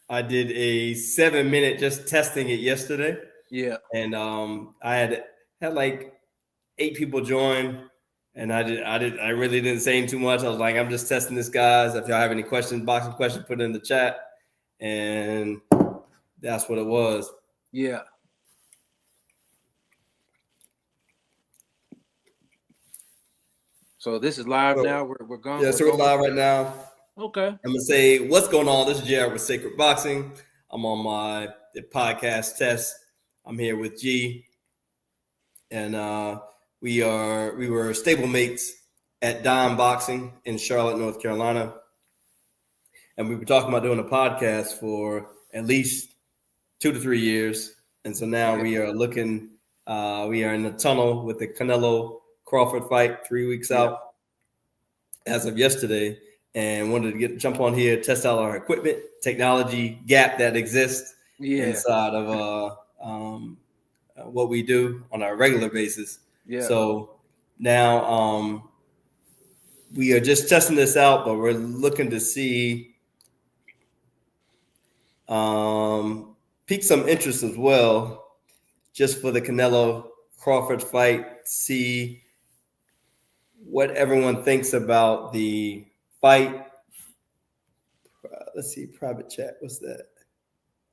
I did a 7 minute just testing it yesterday, Yeah. and I had like 8 people join, and I really didn't say too much. I was like, I'm just testing this, guys. If y'all have any questions, boxing questions, put it in the chat, and that's what it was. Yeah. So this is live So now. We're going. yeah, We're so we're going. live right now. Okay. I'm gonna say what's going on. This is JR with Sacred Boxing. I'm on my the podcast test. I'm here with G, and we were stablemates at Dime Boxing in Charlotte, North Carolina, and we were talking about doing a podcast for at least 2 to 3 years, and so now Yeah. we are looking. We are in the tunnel with the Canelo Crawford fight, 3 weeks Yeah. out as of yesterday, and wanted to jump on here, test out our equipment, technology gap that exists Yeah. inside of what we do on a regular basis. Yeah. So now we are just testing this out, but we're looking to see pique some interest as well, just for the Canelo Crawford fight. See what everyone thinks about the fight. Let's see, private chat. What's that?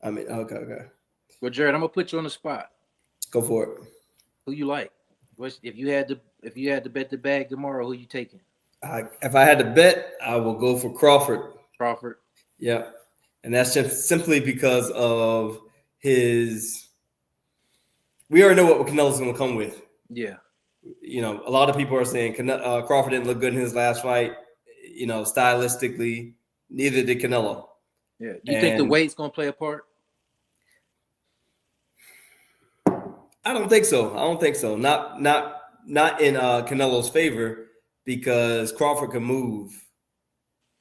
Okay. Well, Jared, I'm gonna put you on the spot. Go for it. Who you like? If you had to bet the bag tomorrow, who you taking? If I had to bet, I will go for Crawford. Crawford. Yeah, and that's just simply because of his. We already know what Canelo's going to come with. Yeah. You know, a lot of people are saying Crawford didn't look good in his last fight. You know, stylistically, neither did Canelo. Yeah. Do you think the weight's going to play a part? I don't think so. Not in Canelo's favor, because Crawford can move,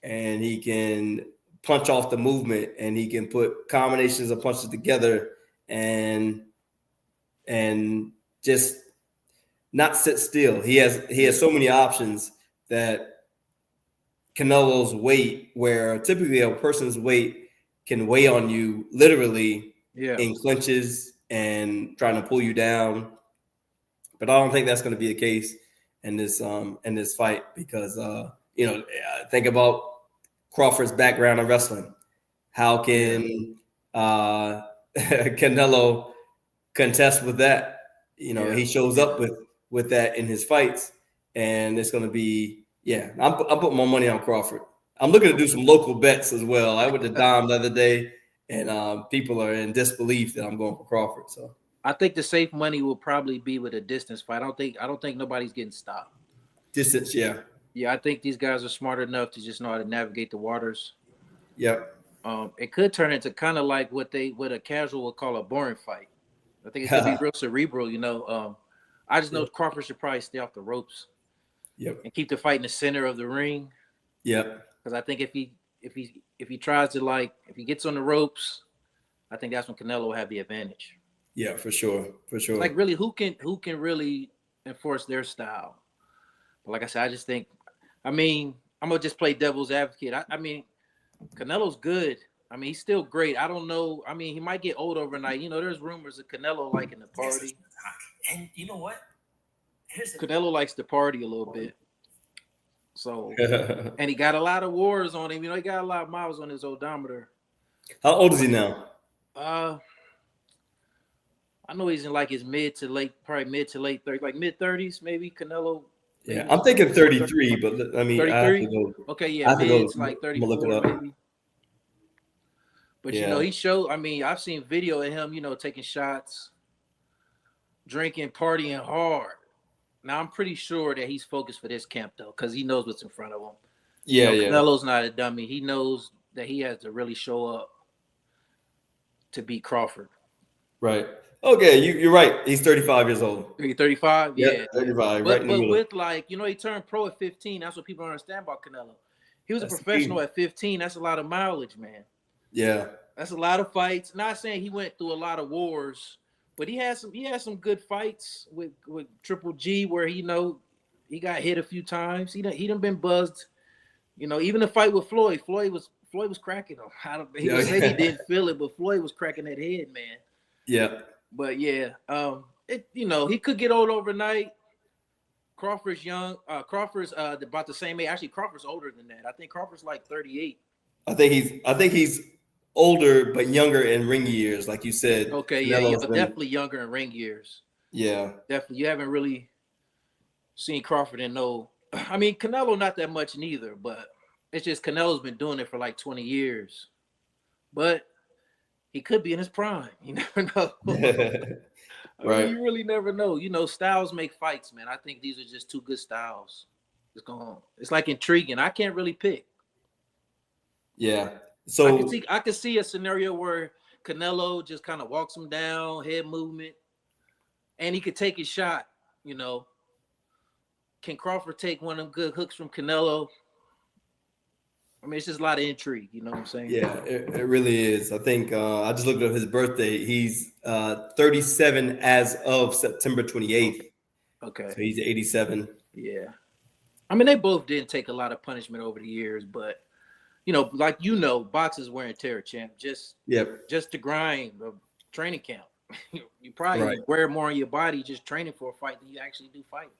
and he can punch off the movement, and he can put combinations of punches together, and just not sit still. He has so many options that Canelo's weight, where typically a person's weight can weigh on you literally in clinches and trying to pull you down. But I don't think that's going to be the case in this fight, because think about Crawford's background in wrestling. How can Canelo contest with that? You know, he shows up with that in his fights, and it's going to be I'm putting more money on Crawford. I'm looking to do some local bets as well. I went to Dime the other day, and people are in disbelief that I'm going for Crawford. So I think the safe money will probably be with a distance fight. I don't think nobody's getting stopped. Distance, yeah. Yeah, I think these guys are smart enough to just know how to navigate the waters. Yep. It could turn into kind of like what a casual would call a boring fight. I think it's gonna be real cerebral, you know. I just know Crawford should probably stay off the ropes. Yep. And keep the fight in the center of the ring. Yep. Because I think if he tries to if he gets on the ropes, I think that's when Canelo will have the advantage. Yeah, for sure. Like really, who can really enforce their style? But like I said, I just think, I'm gonna just play devil's advocate. I mean, Canelo's good. I mean, he's still great. I don't know. I mean, he might get old overnight. You know, there's rumors of Canelo liking the party. And you know what? Canelo likes to party a little bit. So, and he got a lot of wars on him. You know, he got a lot of miles on his odometer. How old is he now? I know he's in like his mid to late 30s, like mid 30s, maybe. Canelo. Yeah, I'm thinking 33, but I mean, 33? I have to go. Okay, yeah, mid's like 34, look it up. maybe. But you know, he showed. I mean, I've seen video of him, you know, taking shots, drinking, partying hard. Now I'm pretty sure that he's focused for this camp though, because he knows what's in front of him. Yeah, Canelo's not a dummy. He knows that he has to really show up to beat Crawford. Right. Okay, you're right. He's 35 years old. 35? Yeah. 35. But with he turned pro at 15. That's what people don't understand about Canelo. He was a professional at 15. That's a lot of mileage, man. Yeah. That's a lot of fights. Not saying he went through a lot of wars, but he had some good fights with Triple G where he got hit a few times. He done been buzzed. You know, even the fight with Floyd Floyd was cracking him. He was saying he didn't feel it, but Floyd was cracking that head, man. Yeah. But yeah, he could get old overnight. Crawford's young. Crawford's about the same age. Actually, Crawford's older than that. I think Crawford's like 38. I think he's older but younger in ring years, like you said. Okay, Canelo's definitely younger in ring years. Yeah. Definitely. You haven't really seen Crawford and no. I mean, Canelo not that much neither, but it's just Canelo's been doing it for like 20 years. But he could be in his prime. You never know. Right. You really never know. Styles make fights, man. I think these are just two good styles. It's like intriguing. I can't really pick. Yeah. So I could see a scenario where Canelo just kind of walks him down, head movement, and he could take his shot. Can Crawford take one of them good hooks from Canelo? I mean, it's just a lot of intrigue. You know what I'm saying? Yeah, it really is. I think I just looked up his birthday. He's 37 as of September 28th. Okay. So he's 87. Yeah. I mean, they both didn't take a lot of punishment over the years, but boxers wear and tear, champ. Just to grind the training camp. You probably wear more on your body just training for a fight than you actually do fighting.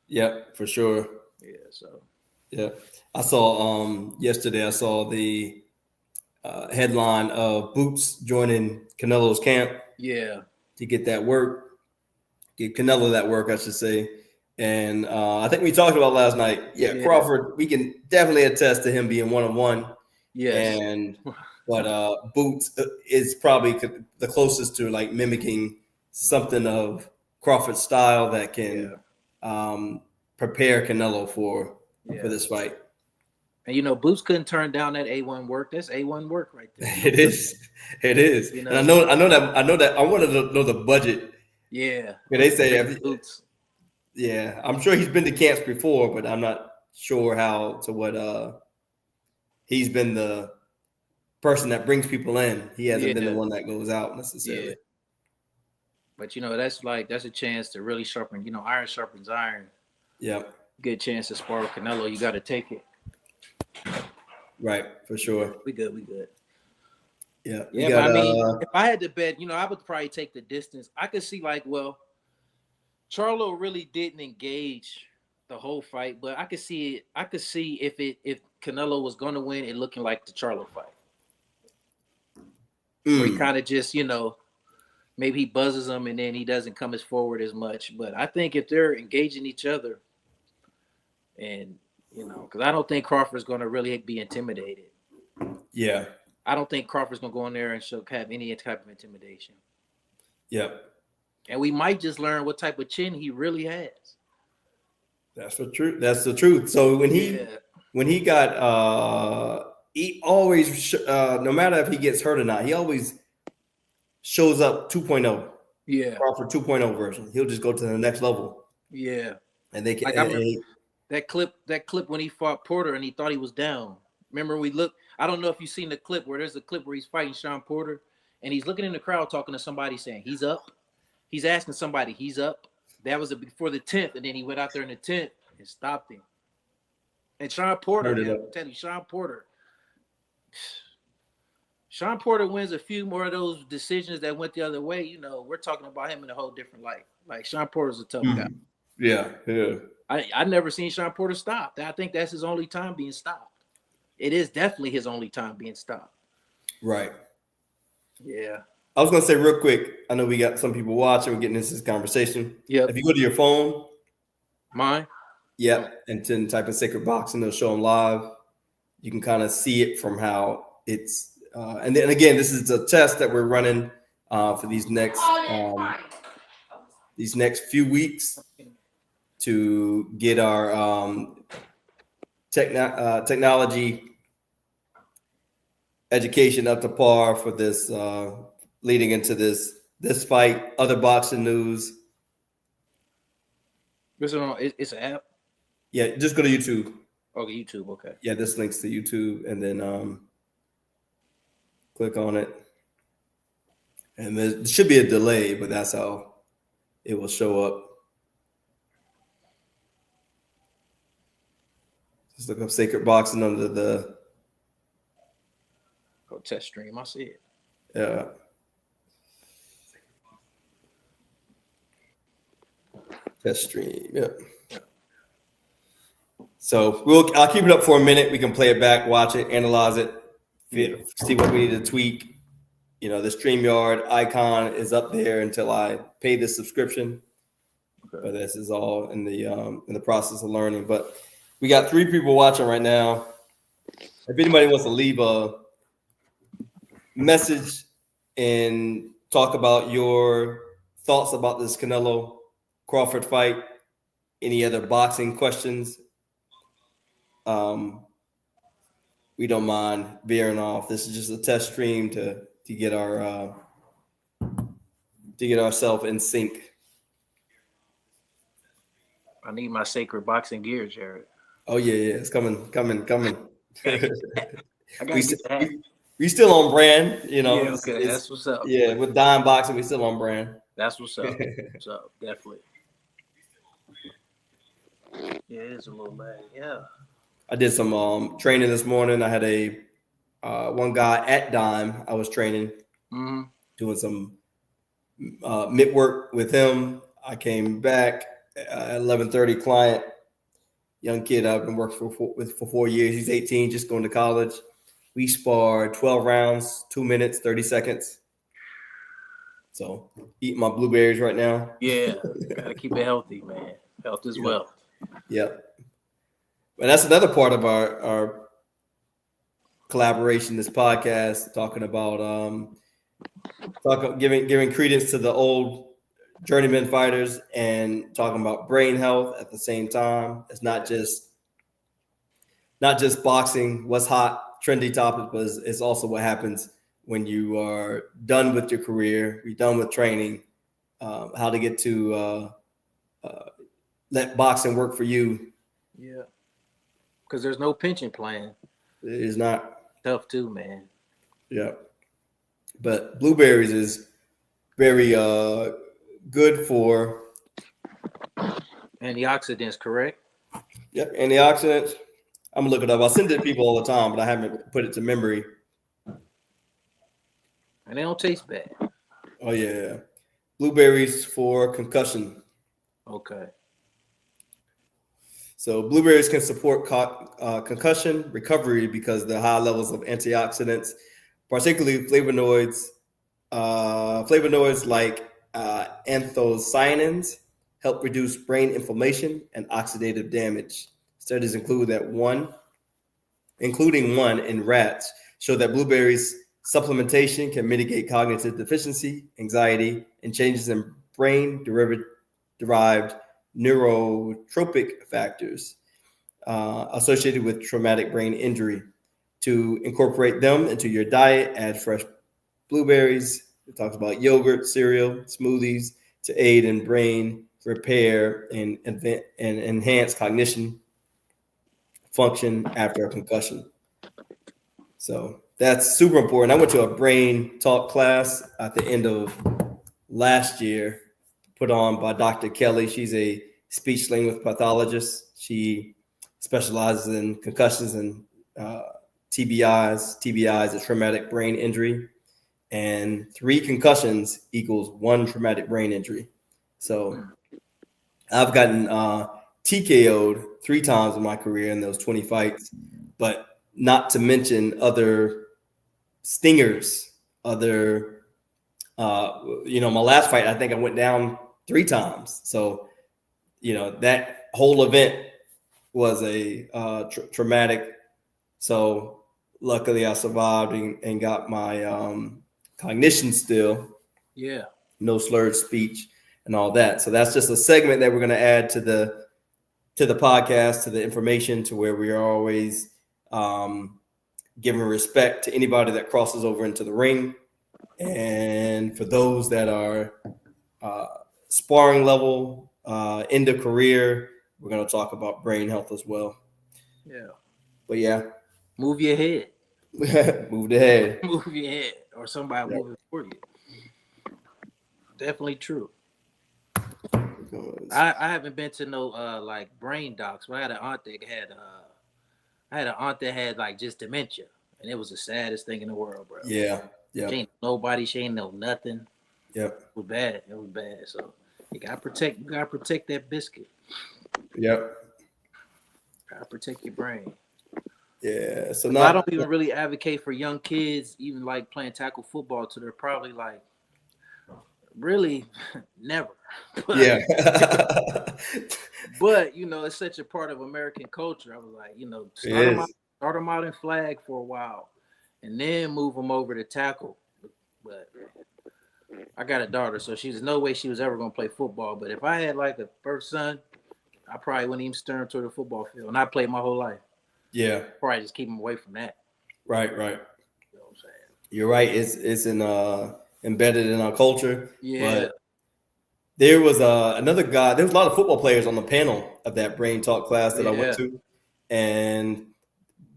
Yeah, for sure. Yeah, so. Yeah. I saw yesterday, I saw the headline of Boots joining Canelo's camp. Yeah. To get Canelo that work, I should say. And I think we talked about last night. Yeah, Crawford, we can definitely attest to him being one-on-one. Yes. But Boots is probably the closest to like mimicking something of Crawford's style that can prepare Canelo for this fight. And Boots couldn't turn down that A1 work. That's A1 work right there. It is. And I know that I wanted to know the budget. Yeah. They say Boots. Yeah, I'm sure he's been to camps before, but I'm not sure he's been the person that brings people in. He hasn't been the one that goes out necessarily. Yeah. But that's a chance to really sharpen, iron sharpens iron. Yeah. Good chance to spar with Canelo. You got to take it. Right, for sure. We good. Yeah. Yeah, but if I had to bet, I would probably take the distance. I could see Charlo really didn't engage the whole fight, but I could see it. I could see if Canelo was going to win, it looking like the Charlo fight. Where he kind of just, maybe he buzzes him and then he doesn't come as forward as much. But I think if they're engaging each other, and because I don't think Crawford's going to really be intimidated. Yeah. I don't think Crawford's going to go in there and have any type of intimidation. Yeah. And we might just learn what type of chin he really has. That's the truth. That's the truth. So when he got he always no matter if he gets hurt or not, he always shows up 2.0. Yeah. Crawford 2.0 version. He'll just go to the next level. Yeah. And they can that clip when he fought Porter and he thought he was down. Remember I don't know if you've seen the clip where there's a clip where he's fighting Sean Porter and he's looking in the crowd talking to somebody saying he's up. He's asking somebody, he's up. That was before the 10th, and then he went out there in the 10th and stopped him. And Sean Porter, I'm telling you, Sean Porter wins a few more of those decisions that went the other way. We're talking about him in a whole different light. Like Sean Porter's a tough guy. Yeah. I never seen Sean Porter stop. I think that's his only time being stopped. It is definitely his only time being stopped. Right. Yeah. I was going to say real quick, I know we got some people watching, we're getting into this conversation. Yeah. If you go to your phone. Mine? Yeah. And then type in Sacred Boxing, they'll show them live. You can kind of see it from how it's. And then again, this is a test that we're running for these next few weeks to get our technology education up to par for this leading into this fight. Other boxing news. It's an app? Yeah, just go to YouTube. Okay, YouTube, okay. Yeah, this links to YouTube, and then click on it. And there should be a delay, but that's how it will show up. Just look up Sacred Boxing under the test stream. I see it. Yeah. Test stream. Yep. So I'll keep it up for a minute. We can play it back, watch it, analyze it, see what we need to tweak. The StreamYard icon is up there until I pay the subscription. Okay. But this is all in the process of learning. But we got 3 people watching right now. If anybody wants to leave a message and talk about your thoughts about this Canelo Crawford fight, any other boxing questions, we don't mind veering off. This is just a test stream to get ourselves in sync. I need my sacred boxing gear, Jared. Oh yeah, it's coming. I gotta we still on brand, Yeah, okay, that's what's up. Yeah, with Dime Boxing, we still on brand. That's what's up. What's up? Definitely. Yeah, it's a little bad. Yeah. I did some training this morning. I had a one guy at Dime. I was training, doing some mid work with him. I came back at 11:30. Client, young kid I've been working for 4 years. He's 18, just going to college. We sparred 12 rounds, 2 minutes, 30 seconds. So eating my blueberries right now. Yeah, gotta keep it healthy, man. Health is wealth. Yep. And that's another part of our collaboration, this podcast, talking about giving credence to the old journeyman fighters and talking about brain health at the same time. It's not just boxing, what's hot, trendy topics, but it's also what happens when you are done with your career, you're done with training, how to get to let boxing work for you. Yeah. Because there's no pension plan. It is not. Tough too, man. Yeah. But blueberries is very good for antioxidants, correct? Yep, antioxidants. I'm gonna look it up. I send it to people all the time, but I haven't put it to memory. And they don't taste bad. Oh yeah. Blueberries for concussion. Okay. So blueberries can support concussion recovery because of the high levels of antioxidants, particularly flavonoids. Flavonoids like anthocyanins help reduce brain inflammation and oxidative damage. Studies including one in rats, show that blueberries supplementation can mitigate cognitive deficiency, anxiety, and changes in brain-derived neurotropic factors associated with traumatic brain injury. To incorporate them into your diet, add fresh blueberries. It talks about yogurt, cereal, smoothies to aid in brain repair and enhance cognition function after a concussion. So that's super important. I went to a brain talk class at the end of last year, put on by Dr. Kelly. She's a speech language pathologist. She specializes in concussions and TBIs. TBI is a traumatic brain injury, and 3 concussions equals 1 traumatic brain injury. So I've gotten TKO'd 3 times in my career in those 20 fights, but not to mention other stingers, my last fight, I think I went down 3 times. So, that whole event was a traumatic. So luckily I survived and got my cognition still. Yeah. No slurred speech and all that. So that's just a segment that we're going to add to the podcast, to the information, to where we are always giving respect to anybody that crosses over into the ring. And for those that are sparring level, end of career, we're going to talk about brain health as well. Yeah. But yeah. Move your head. Move the head. Move your head, or somebody move it for you. Definitely true. I haven't been to no like brain docs, but I had an aunt that had like just dementia, and it was the saddest thing in the world, bro. Yeah. Yeah. She ain't nobody. She ain't know nothing. Yep. It was bad. It was bad. So you gotta protect that biscuit. Yep. Gotta protect your brain. Yeah. So I don't even really advocate for young kids, even like playing tackle football, till they're probably like really never. But, yeah. but you know, it's such a part of American culture. I was like, you know, start them out in flag for a while, and then move them over to tackle. But I got a daughter, so she's no way she was ever gonna play football. But if I had like a first son, I probably wouldn't even steer him toward the football field. And I played my whole life. Yeah. Probably just keep him away from that. Right. You know what I'm saying? You're right. It's embedded in our culture. Yeah. But there was another guy. There was a lot of football players on the panel of that Brain Talk class that I went to, and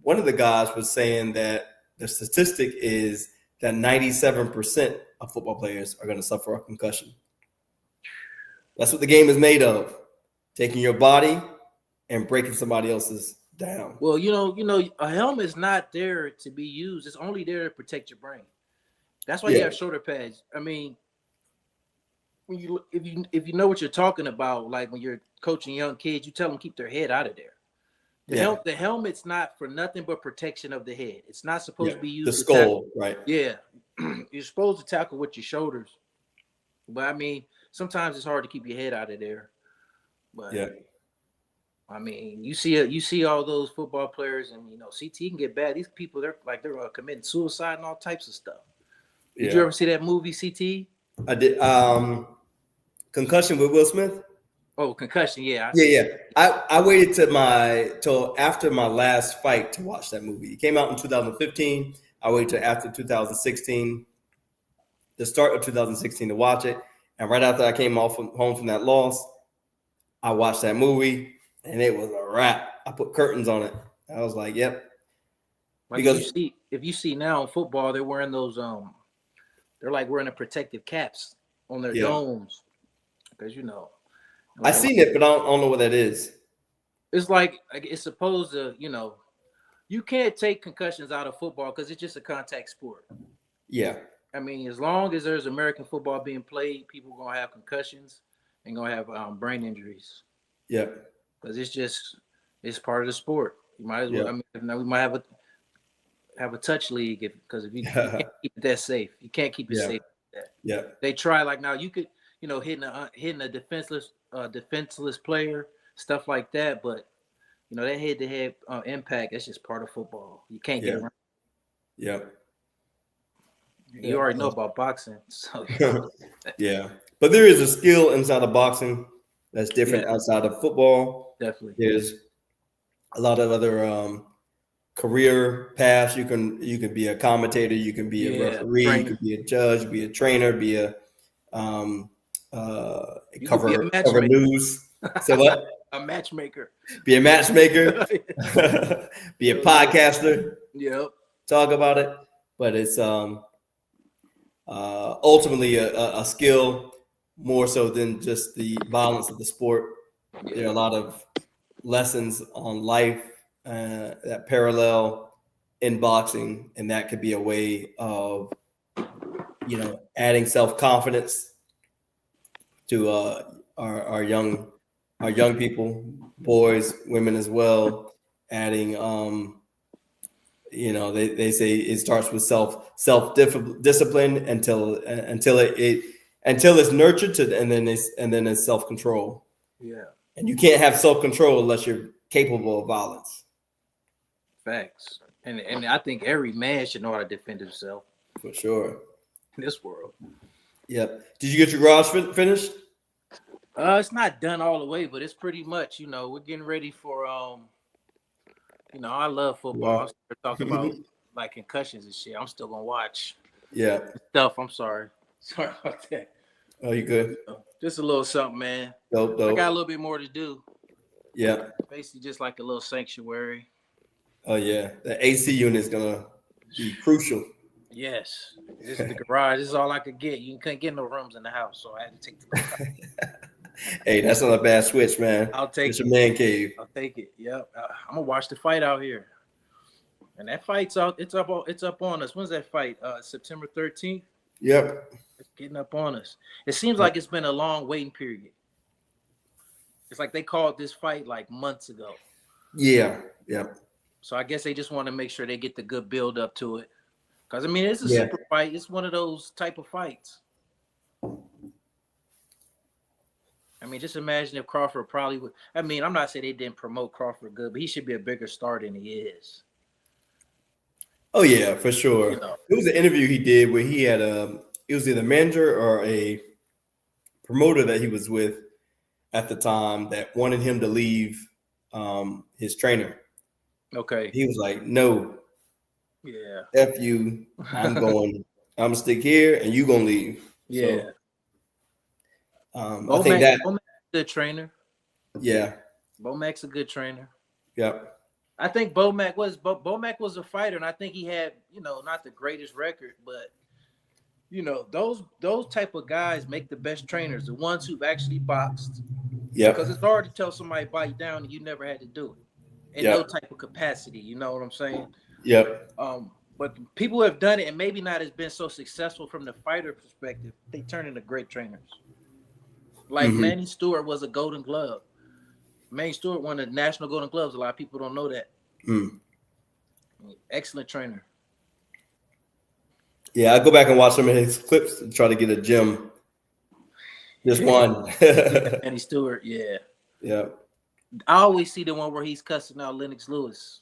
one of the guys was saying that the statistic is that 97% of football players are going to suffer a concussion. That's what the game is made of: taking your body and breaking somebody else's down. Well, you know, a helmet's not there to be used. It's only there to protect your brain. That's why you have shoulder pads. I mean, when if you know what you're talking about, like when you're coaching young kids, you tell them keep their head out of there. The helmet's not for nothing but protection of the head. It's not supposed to be used. The skull, right? Yeah, you're supposed to tackle with your shoulders, but I mean, sometimes it's hard to keep your head out of there. But I mean, you see all those football players, and you know, CT can get bad. These people, they're committing suicide and all types of stuff. Did you ever see that movie CT? I did. Concussion with Will Smith. Oh, Concussion, yeah. I waited till after my last fight to watch that movie. It came out in 2015. I waited till after 2016, the start of 2016, to watch it. And right after I came home from that loss, I watched that movie, and it was a wrap. I put curtains on it. I was like, "Yep." Like because if you see now in football, they're wearing those they're like wearing the protective caps on their domes, because you know. I seen it, but I don't know what that is. It's like it's supposed to, you know, you can't take concussions out of football because it's just a contact sport. Yeah. I mean, as long as there's American football being played, people are gonna have concussions and gonna have brain injuries. Yeah. Because it's part of the sport. You might as well. I mean, now we might have a touch league because if you can't keep it that safe, you can't keep it safe. Like that. Yeah. They try like now you could, you know, hitting a defenseless player, stuff like that. But you know, that head-to-head impact, that's just part of football. You can't get around. Yeah. You already know about boxing, so yeah. But there is a skill inside of boxing that's different outside of football. Definitely. There's a lot of other career paths. You can be a commentator, you can be a referee, you can be a judge, be a trainer, be a cover news. So what? A matchmaker. Be a matchmaker. Be a podcaster. Yep. Talk about it. But it's ultimately a skill more so than just the violence of the sport. There are a lot of lessons on life that parallel in boxing, and that could be a way of, you know, adding self-confidence to our young people, boys, women as well. Adding, you know, they say it starts with self discipline until it's nurtured and then it's self-control. Yeah. And you can't have self-control unless you're capable of violence. Facts. And I think every man should know how to defend himself. For sure. In this world. Yep. Did you get your garage finished? It's not done all the way, but it's pretty much, you know, we're getting ready for you know, I love football. Wow. We're talking about like concussions and shit. I'm still gonna watch stuff. I'm sorry. Sorry about that. Oh, you good? Just a little something, man. Dope. I got a little bit more to do. Yeah. Basically just like a little sanctuary. Oh yeah. The AC unit is gonna be crucial. Yes. This is the garage. This is all I could get. You couldn't get no rooms in the house, so I had to take the Hey, that's not a bad switch, man. I'll take it's a man cave. I'll take it. Yep. I'm gonna watch the fight out here. And that fight's out. It's up on us. When's that fight? September 13th. Yep. It's getting up on us. It seems like it's been a long waiting period. It's like they called this fight like months ago. Yeah. Yep. So I guess they just want to make sure they get the good build up to it. Because I mean, it's a Yeah. super fight. It's one of those type of fights. I mean, just imagine if Crawford probably would. I mean, I'm not saying they didn't promote Crawford good, but he should be a bigger star than he is. Oh yeah, for sure. You know. It was an interview he did where he had it was either a manager or a promoter that he was with at the time that wanted him to leave his trainer. Okay. He was like, "No, Yeah. F you. I'm gonna stick here and you gonna leave." Yeah. So, I think that Bomac's a good trainer. yeah. Bomac's a good trainer. Yep. I think Bomac was a fighter, and I think he had, not the greatest record, but those type of guys make the best trainers, the ones who've actually boxed. Yep. Because it's hard to tell somebody bite down and you never had to do it in no type of capacity. You know what I'm saying? Yep. But people who have done it and maybe not has been so successful from the fighter perspective, they turn into great trainers. Like Manny Stewart was a Golden Glove. Manny Stewart won the National Golden Gloves. A lot of people don't know that. Excellent trainer. Yeah, I go back and watch some of his clips to try to get a gym. Just one. Manny Stewart, yeah. Yeah. I always see the one where he's cussing out Lennox Lewis.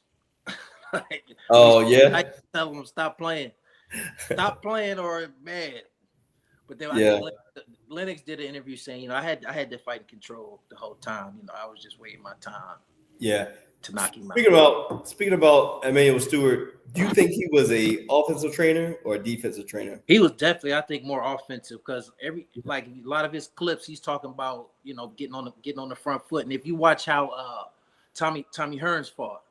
Oh yeah. I tell him stop playing, or man. But then Yeah. I think Lennox did an interview saying, I had the fight in control the whole time. I was just waiting my time. Yeah. To knock him out. Speaking about Emmanuel Stewart, do you think he was a offensive trainer or a defensive trainer? He was definitely, I think, more offensive because a lot of his clips, he's talking about getting on the front foot. And if you watch how Tommy Hearns fought,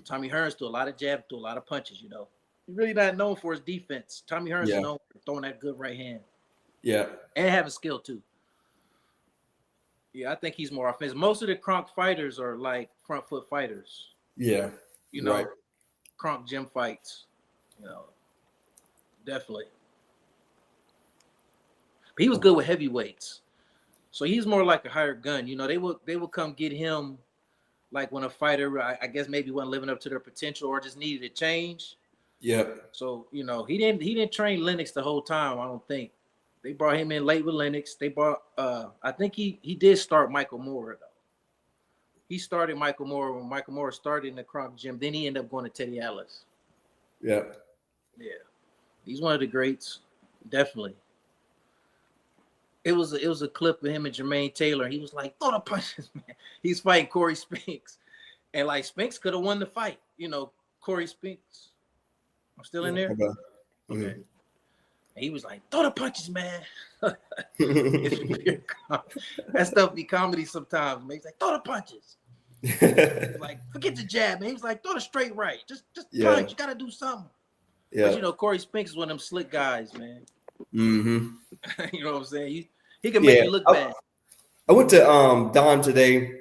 Tommy Hearns threw a lot of jabs, threw a lot of punches. He's really not known for his defense. Tommy Hearns is known for throwing that good right hand. Yeah, and having skill too. Yeah, I think he's more offensive. Most of the Kronk fighters are like front foot fighters. Yeah, right. Kronk gym fights. Definitely. But he was good with heavyweights, so he's more like a hired gun. They will come get him, like when a fighter, I guess maybe wasn't living up to their potential or just needed a change. Yeah. So he didn't train Lennox the whole time. I don't think. They brought him in late with Lennox. They brought I think he did start Michael Moore though. He started Michael Moore when Michael Moore started in the Kronk gym. Then he ended up going to Teddy Atlas. Yeah. Yeah. He's one of the greats. Definitely. It was a clip of him and Jermaine Taylor. He was like, throw the punches, man. He's fighting Corey Spinks. And like Spinks could have won the fight. Corey Spinks. I'm still in there. Okay. Okay. And he was like, throw the punches, man. That stuff be comedy sometimes, man. He's like, throw the punches. Like, forget the jab, man. He was like, throw the straight right. Just punch. You gotta do something. Yeah. But Corey Spinks is one of them slick guys, man. Mm-hmm. You know what I'm saying? He can make you look bad. I went to Don today,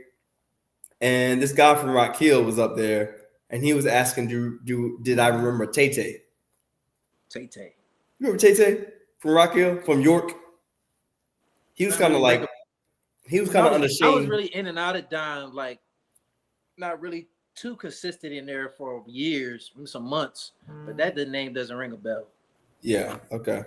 and this guy from Rock Hill was up there, and he was asking, did I remember Tay-Tay? Tay-Tay. You remember Tay-Tay from Rock Hill, from York? He was kind of like, unashamed. I was really in and out of Don, like not really too consistent in there for years, some months. But the name doesn't ring a bell. Yeah. Okay.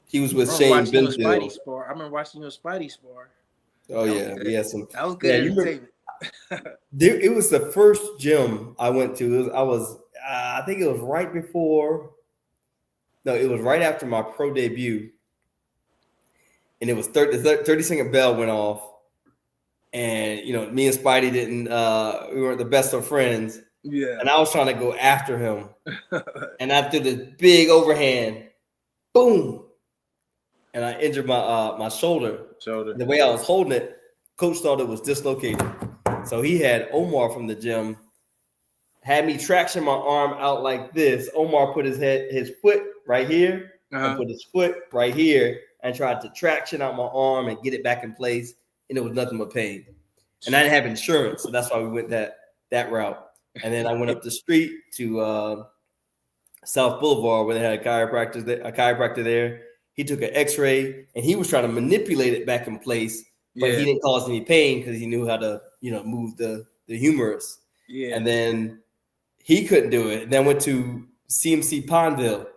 He was with Shane Benfield. I remember watching you on Spidey spar. Oh yeah, we had some. That was good entertainment. It was the first gym I went to. I think it was right before. No, it was right after my pro debut, and it was the 30-second bell went off, and me and Spidey didn't. We weren't the best of friends. Yeah. And I was trying to go after him, and I threw this big overhand, boom, and I injured my shoulder. The way I was holding it, coach thought it was dislocated. So he had Omar from the gym, had me traction my arm out like this. Omar put his foot right here, and put his foot right here, and tried to traction out my arm and get it back in place. And it was nothing but pain. And I didn't have insurance, so that's why we went that that route. And then I went up the street to South Boulevard where they had a chiropractor there. He took an X-ray and he was trying to manipulate it back in place, but he didn't cause any pain because he knew how to, move the humerus. Yeah. And then he couldn't do it. And then went to CMC Pondville.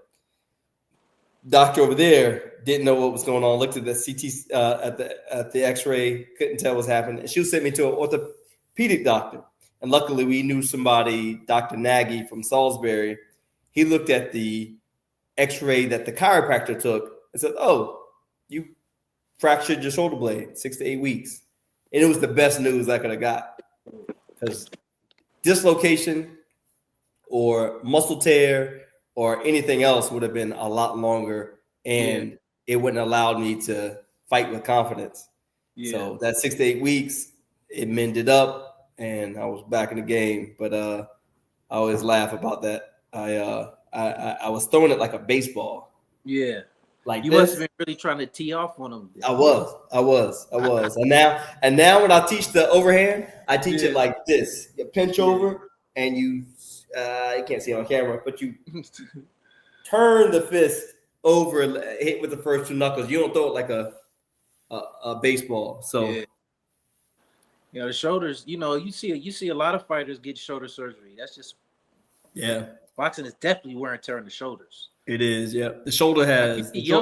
Doctor over there didn't know what was going on. Looked at the CT at the X-ray, couldn't tell what was happening. And she sent me to an orthopedic doctor. And luckily, we knew somebody, Dr. Nagy from Salisbury. He looked at the X-ray that the chiropractor took and said, "Oh, you fractured your shoulder blade, 6 to 8 weeks." And it was the best news I could have got, because dislocation or muscle tear or anything else would have been a lot longer, and it wouldn't allow me to fight with confidence. Yeah. So that 6 to 8 weeks, it mended up, and I was back in the game. But I always laugh about that. I was throwing it like a baseball. Yeah. Like You this. must have been really trying to tee off on them. I was. And now when I teach the overhand, I teach it like this. You pinch over and you can't see it on camera, but you turn the fist over and hit with the first two knuckles. You don't throw it like a baseball. So the shoulders, you see a lot of fighters get shoulder surgery. That's just boxing is definitely wear and tear on the shoulders. It is, yeah. The shoulder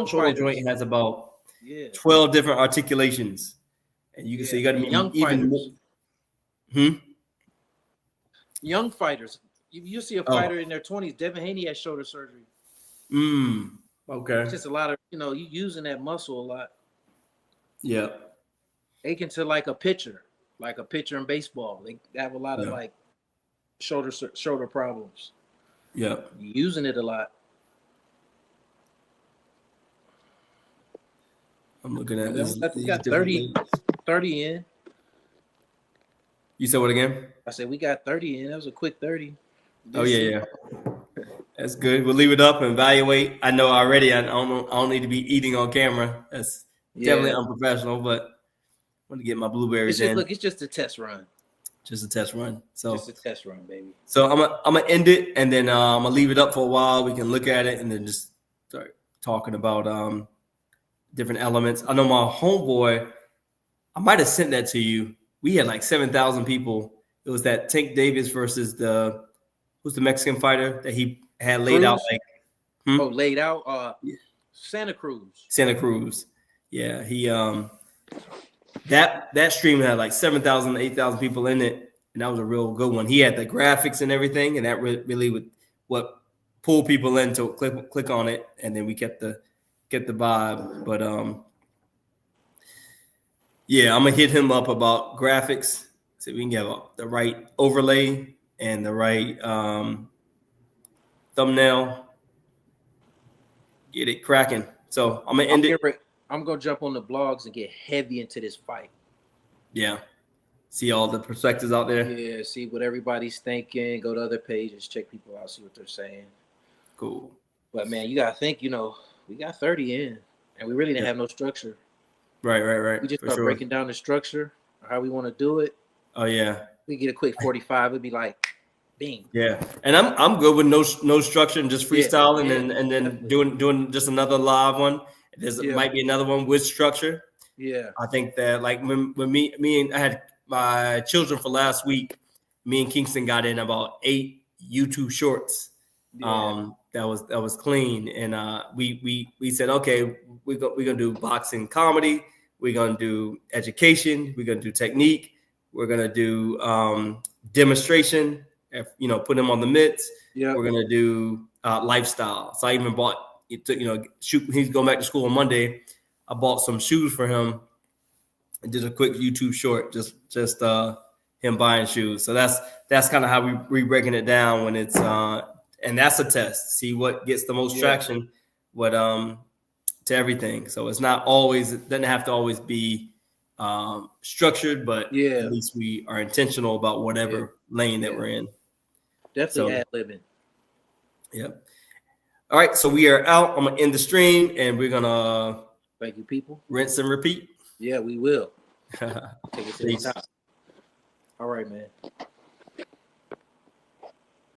shoulder joint has about 12 different articulations. And you can see you got to be young even fighters. Young fighters. You see a fighter in their 20s. Devin Haney had shoulder surgery. Okay. It's just a lot of, you using that muscle a lot. Yeah. Akin to like a pitcher in baseball. They have a lot of like shoulder problems. Yeah. Using it a lot. I'm looking at this. We got 30 in. You said what again? I said we got 30 in. That was a quick 30. Oh yeah. That's good. We'll leave it up and evaluate. I know already. I don't need to be eating on camera. That's definitely unprofessional. But I want to get my blueberries in. Look, it's just a test run. Just a test run. So just a test run, baby. So I'm gonna end it, and then I'm gonna leave it up for a while. We can look at it and then just start talking about different elements. I know my homeboy. I might have sent that to you. We had like 7,000 people. It was that Tank Davis versus who's the Mexican fighter that he had laid out like. Laid out. Santa Cruz. Santa Cruz. Yeah, he that stream had like 7,000, 8,000 people in it, and that was a real good one. He had the graphics and everything, and that really would what pulled people in to click on it, and then we get the vibe. But I'm gonna hit him up about graphics so we can get the right overlay and the right thumbnail. Get it cracking. So I'm gonna end it. I'm gonna jump on the blogs and get heavy into this fight. Yeah. See all the perspectives out there. Yeah, see what everybody's thinking. Go to other pages, check people out, see what they're saying. Cool. But man, you gotta think, we got 30 in and we really didn't have no structure. Right. We just start breaking down the structure, how we want to do it. Oh yeah. We get a quick 45, it'd be like bing. Yeah. And I'm good with no structure and just freestyling and then doing just another live one. Might be another one with structure. Yeah. I think that like when me and I had my children for last week, me and Kingston got in about 8 YouTube shorts. Yeah. That was clean. And we said, okay, we're gonna do boxing comedy, we're gonna do education, we're gonna do technique, we're gonna do demonstration, put them on the mitts. Yeah. We're gonna do lifestyle. So I even bought he's going back to school on Monday. I bought some shoes for him and did a quick YouTube short, just him buying shoes. So that's kind of how we breaking it down when it's and that's a test. See what gets the most traction, to everything. So it's not always, it doesn't have to always be structured, but at least we are intentional about whatever lane that we're in. Definitely ad-libbing. Yep. All right, so we are out. I'm gonna end the stream, and we're gonna thank you, people. Rinse and repeat. Yeah, we will. Take it to the top. All right, man.